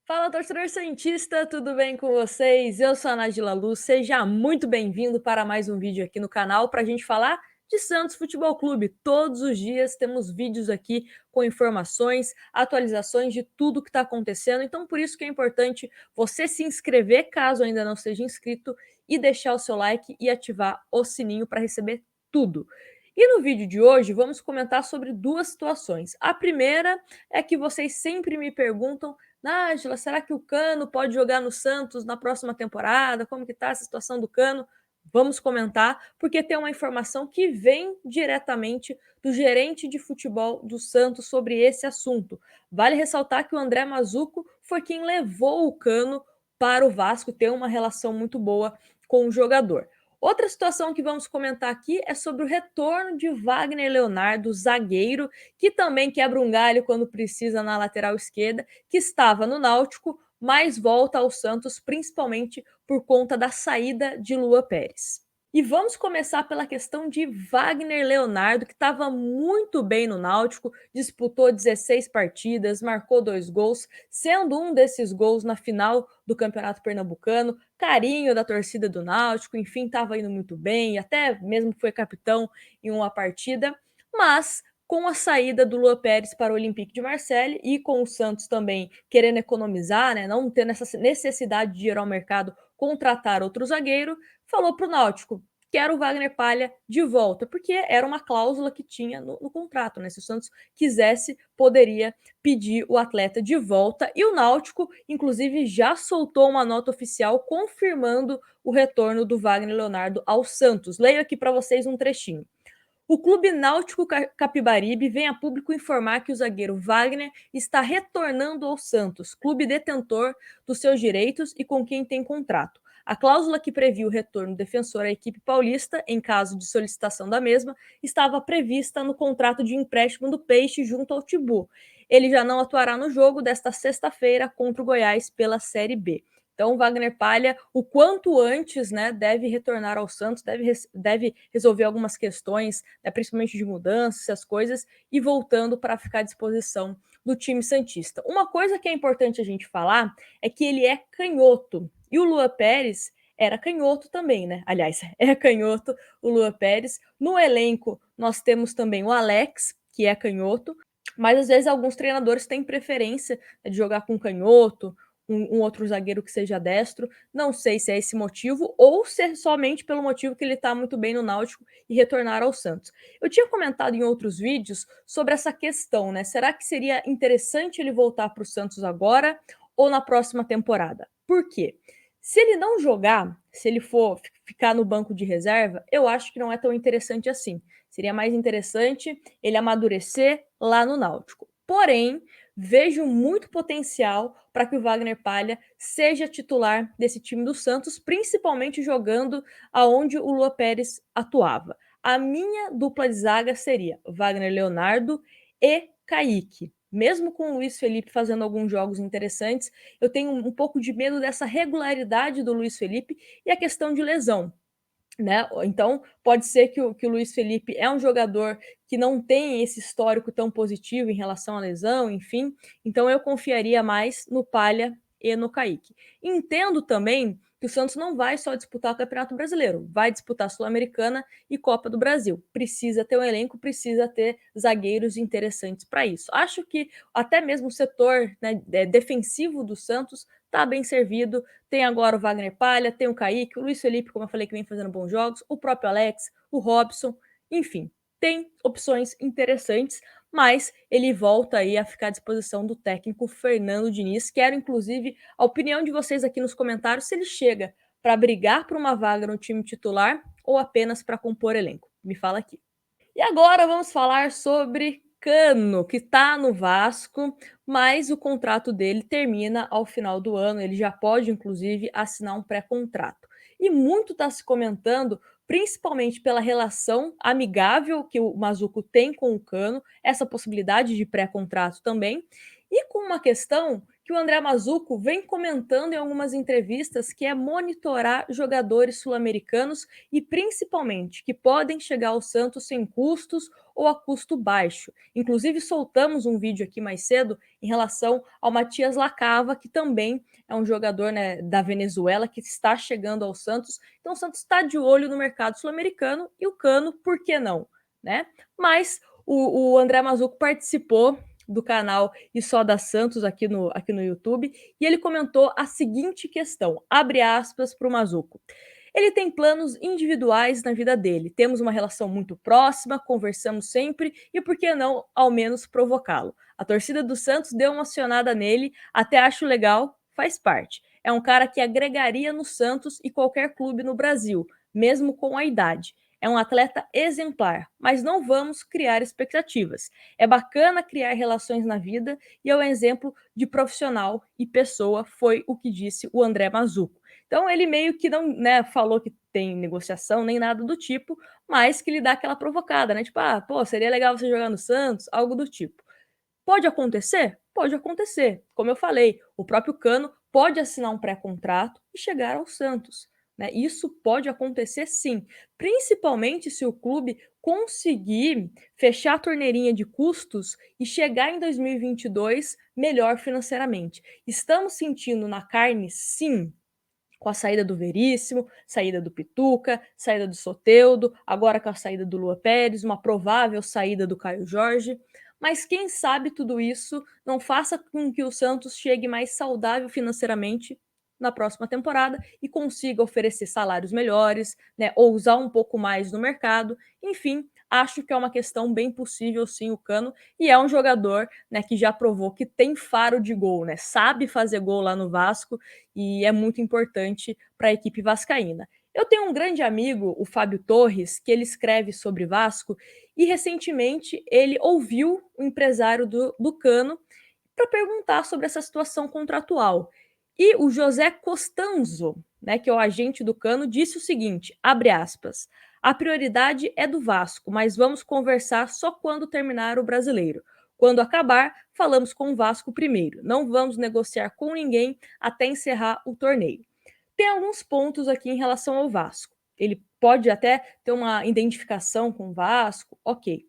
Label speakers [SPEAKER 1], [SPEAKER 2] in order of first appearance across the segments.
[SPEAKER 1] Fala, torcedor santista, tudo bem com vocês? Eu sou a Nadila Luz, seja muito bem-vindo para mais um vídeo aqui no canal para a gente falar de Santos Futebol Clube. Todos os dias temos vídeos aqui com informações, atualizações de tudo que está acontecendo, então por isso que é importante você se inscrever caso ainda não seja inscrito e deixar o seu like e ativar o sininho para receber tudo. E no vídeo de hoje vamos comentar sobre duas situações. A primeira é que vocês sempre me perguntam: Nájila, será que o Cano pode jogar no Santos na próxima temporada? Como que tá essa situação do Cano? Vamos comentar, porque tem uma informação que vem diretamente do gerente de futebol do Santos sobre esse assunto. Vale ressaltar que o André Mazzucco foi quem levou o Cano para o Vasco, ter uma relação muito boa com o jogador. Outra situação que vamos comentar aqui é sobre o retorno de Wagner Leonardo, zagueiro, que também quebra um galho quando precisa na lateral esquerda, que estava no Náutico, mas volta ao Santos, principalmente por conta da saída de Lua Pérez. E vamos começar pela questão de Wagner Leonardo, que estava muito bem no Náutico, disputou 16 partidas, marcou 2 gols, sendo um desses gols na final do Campeonato Pernambucano, carinho da torcida do Náutico, enfim, estava indo muito bem, até mesmo foi capitão em uma partida, mas com a saída do Lua Pérez para o Olympique de Marseille e com o Santos também querendo economizar, né, não tendo essa necessidade de ir ao mercado contratar outro zagueiro, falou para o Náutico: quero o Wagner Palha de volta, porque era uma cláusula que tinha no contrato, né? Se o Santos quisesse, poderia pedir o atleta de volta. E o Náutico, inclusive, já soltou uma nota oficial confirmando o retorno do Wagner Leonardo ao Santos. Leio aqui para vocês um trechinho. O Clube Náutico Capibaribe vem a público informar que o zagueiro Wagner está retornando ao Santos, clube detentor dos seus direitos e com quem tem contrato. A cláusula que previa o retorno do defensor à equipe paulista, em caso de solicitação da mesma, estava prevista no contrato de empréstimo do Peixe junto ao Tibu. Ele já não atuará no jogo desta sexta-feira contra o Goiás pela Série B. Então, Wagner Palha, o quanto antes, né, deve retornar ao Santos, deve resolver algumas questões, né, principalmente de mudanças, essas coisas, e voltando para ficar à disposição do time santista. Uma coisa que é importante a gente falar é que ele é canhoto, e o Lua Pérez era canhoto também, né? Aliás, é canhoto o Lua Pérez. No elenco, nós temos também o Alex, que é canhoto, mas às vezes alguns treinadores têm preferência, né, de jogar com canhoto, um outro zagueiro que seja destro. Não sei se é esse motivo ou se é somente pelo motivo que ele está muito bem no Náutico e retornar ao Santos. Eu tinha comentado em outros vídeos sobre essa questão, né? Será que seria interessante ele voltar para o Santos agora ou na próxima temporada? Por quê? Se ele não jogar, se ele for ficar no banco de reserva, eu acho que não é tão interessante assim. Seria mais interessante ele amadurecer lá no Náutico. Porém, vejo muito potencial para que o Wagner Palha seja titular desse time do Santos, principalmente jogando aonde o Lua Pérez atuava. A minha dupla de zaga seria Wagner Leonardo e Kaique. Mesmo com o Luiz Felipe fazendo alguns jogos interessantes, eu tenho um pouco de medo dessa regularidade do Luiz Felipe e a questão de lesão. Né? Então, pode ser que o Luiz Felipe é um jogador que não tem esse histórico tão positivo em relação à lesão, enfim. Então, eu confiaria mais no Palha e no Kaique. Entendo também que o Santos não vai só disputar o Campeonato Brasileiro, vai disputar a Sul-Americana e Copa do Brasil. Precisa ter um elenco, precisa ter zagueiros interessantes para isso. Acho que até mesmo o setor, né, defensivo do Santos está bem servido. Tem agora o Wagner Palha, tem o Kaique, o Luiz Felipe, como eu falei, que vem fazendo bons jogos, o próprio Alex, o Robson, enfim, tem opções interessantes, mas ele volta aí a ficar à disposição do técnico Fernando Diniz. Quero, inclusive, a opinião de vocês aqui nos comentários, se ele chega para brigar por uma vaga no time titular ou apenas para compor elenco. Me fala aqui. E agora vamos falar sobre Cano, que está no Vasco, mas o contrato dele termina ao final do ano. Ele já pode, inclusive, assinar um pré-contrato. E muito está se comentando, principalmente pela relação amigável que o Mazzucco tem com o Cano, essa possibilidade de pré-contrato também, e com uma questão que o André Mazzucco vem comentando em algumas entrevistas que é monitorar jogadores sul-americanos e principalmente que podem chegar ao Santos sem custos ou a custo baixo. Inclusive soltamos um vídeo aqui mais cedo em relação ao Matias Lacava, que também é um jogador, né, da Venezuela que está chegando ao Santos. Então o Santos está de olho no mercado sul-americano e o Cano, por que não, né? Mas o André Mazzucco participou do canal E Só da Santos aqui no YouTube, e ele comentou a seguinte questão, abre aspas para o Mazzucco. Ele tem planos individuais na vida dele, temos uma relação muito próxima, conversamos sempre e por que não, ao menos, provocá-lo. A torcida do Santos deu uma acionada nele, até acho legal, faz parte. É um cara que agregaria no Santos e qualquer clube no Brasil, mesmo com a idade. É um atleta exemplar, mas não vamos criar expectativas. É bacana criar relações na vida e é um exemplo de profissional e pessoa, foi o que disse o André Mazzucco. Então ele meio que não, né, falou que tem negociação nem nada do tipo, mas que ele dá aquela provocada, né? Tipo, ah, pô, seria legal você jogar no Santos, algo do tipo. Pode acontecer? Pode acontecer. Como eu falei, o próprio Cano pode assinar um pré-contrato e chegar ao Santos. Né? Isso pode acontecer sim, principalmente se o clube conseguir fechar a torneirinha de custos e chegar em 2022 melhor financeiramente. Estamos sentindo na carne, sim, com a saída do Veríssimo, saída do Pituca, saída do Soteldo, agora com a saída do Lua Pérez, uma provável saída do Caio Jorge. Mas quem sabe tudo isso não faça com que o Santos chegue mais saudável financeiramente na próxima temporada e consiga oferecer salários melhores, né, ousar um pouco mais no mercado. Enfim, acho que é uma questão bem possível sim o Cano, e é um jogador, né, que já provou que tem faro de gol, né, sabe fazer gol lá no Vasco e é muito importante para a equipe vascaína. Eu tenho um grande amigo, o Fábio Torres, que ele escreve sobre Vasco e recentemente ele ouviu o empresário do Cano para perguntar sobre essa situação contratual. E o José Costanzo, né, que é o agente do Cano, disse o seguinte, abre aspas, a prioridade é do Vasco, mas vamos conversar só quando terminar o Brasileiro. Quando acabar, falamos com o Vasco primeiro. Não vamos negociar com ninguém até encerrar o torneio. Tem alguns pontos aqui em relação ao Vasco. Ele pode até ter uma identificação com o Vasco, ok.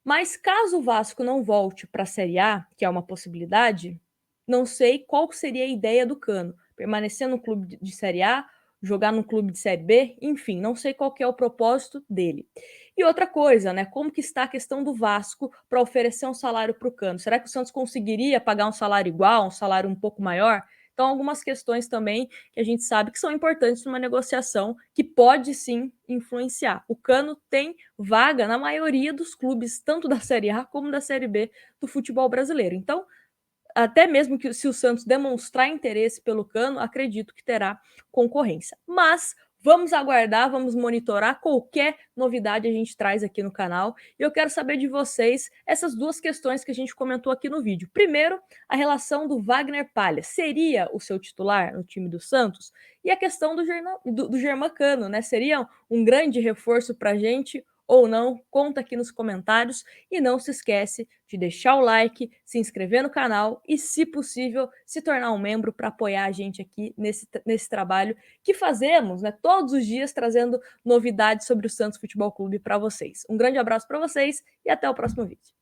[SPEAKER 1] Mas caso o Vasco não volte para a Série A, que é uma possibilidade, não sei qual seria a ideia do Cano. Permanecer no clube de Série A, jogar no clube de Série B, enfim, não sei qual que é o propósito dele. E outra coisa, né? Como que está a questão do Vasco para oferecer um salário para o Cano? Será que o Santos conseguiria pagar um salário igual, um salário um pouco maior? Então, algumas questões também que a gente sabe que são importantes numa negociação que pode sim influenciar. O Cano tem vaga na maioria dos clubes, tanto da Série A como da Série B do futebol brasileiro. Então, até mesmo que se o Santos demonstrar interesse pelo Cano, acredito que terá concorrência. Mas vamos aguardar, vamos monitorar qualquer novidade a gente traz aqui no canal. E eu quero saber de vocês essas duas questões que a gente comentou aqui no vídeo. Primeiro, a relação do Wagner Palha. Seria o seu titular no time do Santos? E a questão do Germán, né? Seria um grande reforço para a gente ou não? Conta aqui nos comentários e não se esquece de deixar o like, se inscrever no canal e, se possível, se tornar um membro para apoiar a gente aqui nesse trabalho que fazemos, né, todos os dias trazendo novidades sobre o Santos Futebol Clube para vocês. Um grande abraço para vocês e até o próximo vídeo.